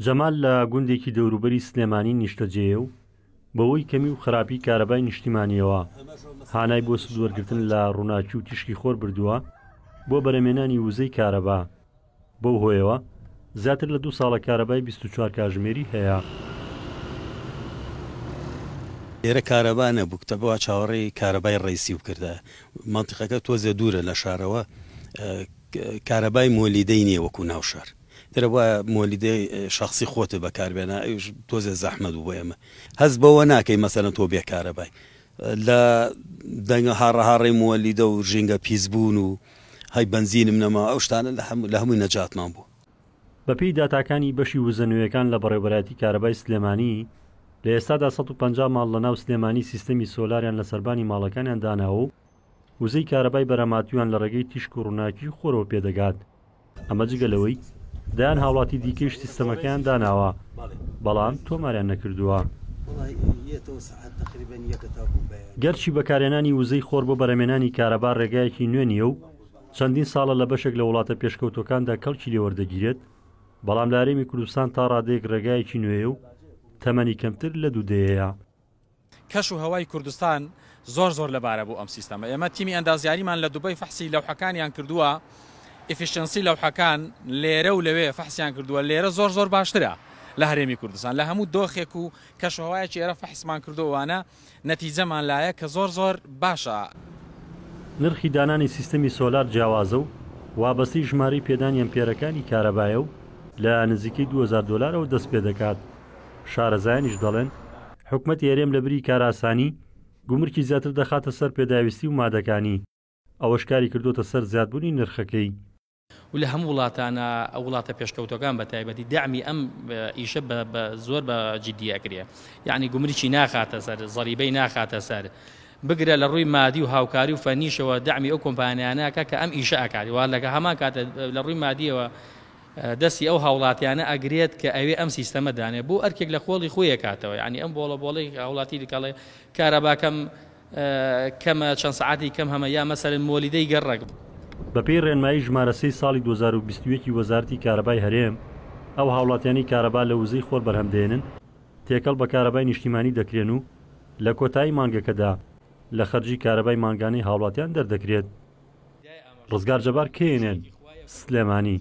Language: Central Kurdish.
جەمال لە گوندێکی دەوروبەری سلێمانی نیشتەجێیە و بەوەی کەمی و خراپی کارەبای نیشتیمانیەوە هانای بۆ سوودوەرگرتن لە ڕووناکی و تیشکی خۆر بردووە بۆ بەرەمێنانی وزەی کارەبا. بەو هۆیەوە زیاتر لە 2 ساڵە کارەبای 24 کاتژمێری هەیە. ئێرە کارەبا نەبوو کتەبەوە چاوەڕێی کارەبای ڕێیسی وکردە. مانتیقەکە تۆزە دوورە لە شارەوە، کارەبای مۆلیدەی نییە وەکو ناو شار. دەرەوە مۆلیدەی شخصی خۆتە بەکاربێنە تۆزە زەحمەت بوو بۆ ئێمە. هەست بەوە ناکەی مەسەلەن تۆ بێ کارەبای لە دەنگە هاڕەهاڕی مۆلیدە و ژینگە پیسبوون و هەی بنزینم نەما ئەو شتانە لە هەمووی نەجاتمان بوو. بەپێی داتاکانی بەشی وزەنوێیەکان لە بەڕێوەبەرەتی کارەبای سلێمانی لە ئێستادا 150 ماڵ لە ناو سلێمانی سیستەمی سۆلاریان لە سەربانی ماڵەکانیان داناوە و وزەی کارەبای بەرەماتیوان لە ڕێگەی تیشک و ڕووناکی و خۆرەوە پێدەگات. ئەمە جگەلەوەی دایان هاوڵاتی دیکەش سیستەمەکەیان داناوە بەڵام تۆماریان نەکردووە. گەرچی بەکارهێنانی وزەی خۆر بۆ بەرەمێنانی کارەبا ڕێگایەکی نوێ نیە و چەندین ساڵە لە بەشێک لە وڵاتە پێشکەوتەکاندا کەڵکی لێوەردەگیرێت، بەڵام لە هەرێمی کوردستان تا ڕادەیەک ڕێگایەکی نوێیە و تەمەنی کەمتر لە دوودەیەیە. کەش و هەوای کوردستان زۆر لەبارە بوو ئەم سیستەمە. ئێمە تیمی ئەندازیاریمان لە دوبەی فەحسی لەوحەکانیان کردووە، ئفیشنسی لەوحەکان لێرە و لەوێ فەحسیان کردووە. لێرە زۆر باشترە لە هەرێمی کوردستان لە هەموو دۆخێک و کەش و هەوایەکی ئێرە فەحسمان کردووانە نەتیجەمان لایە کە زۆر باشە. نرخی دانانی سیستەمی سۆلار جیاوازە و وابەستەی ژمارەی پێدانی ئەمپێرەکانی کارەبایە و لە نزیکەی 2000 دلارەوە دەست پێ دەکات. شارەزایانیش دەڵێن حکومەتی هەرێم لە بری کاراسانی گومرکی زیاتر دەخاتە سەر پێداویستی و مادەکانی، ئەوەش کاری کردوتە سەر زیادبوونی نرخەکەی. و لە هەموو وڵاتانە ئەو وڵاتە پێشکەوتەکان بە تایبەتی دامی ئەم ئیشە زۆر بە جددیەکرێ، یعنی گومرکی ناخاتە سەر، زەریبەی ناخاتە سەر، بگرە لە ڕووی مادی و هاوکاری و فەنیشەوە دامی ئەو کۆمپانیانەکە کە ئەم ئیشە ئەکاری وا لەکە هەمان کاتە لە ڕووی مادیەوە دەستی ئەو هاوڵاتیانە ئەگرێت کە ئەوێ ئەم سیستەمە دانێ بۆ ئەرکێک لە خۆڵی خۆیە کاتەوە، یعنی ئەم بۆڵی هاوڵاتی دکڵێ کارەباکەم کەمە چەند سعاتی کەم هەمە یا مەسەرن مۆلیدەی گەڕک. بەپێی ڕێنمایی ژمارە 3 ساڵی 2021 وەزارەتی کارەبای هەرێم ئەو هاوڵاتیانی کارەبا لە وزەی خۆر بەرهەمدێنن تێکەڵ بە کارەبای نیشتیمانی دەکرێن و لە کۆتایی مانگەکەدا لە خەرجی کارەبای مانگانەی هاوڵاتیان دەردەکرێت. ڕزگار جەبار کێنێن سلێمانی.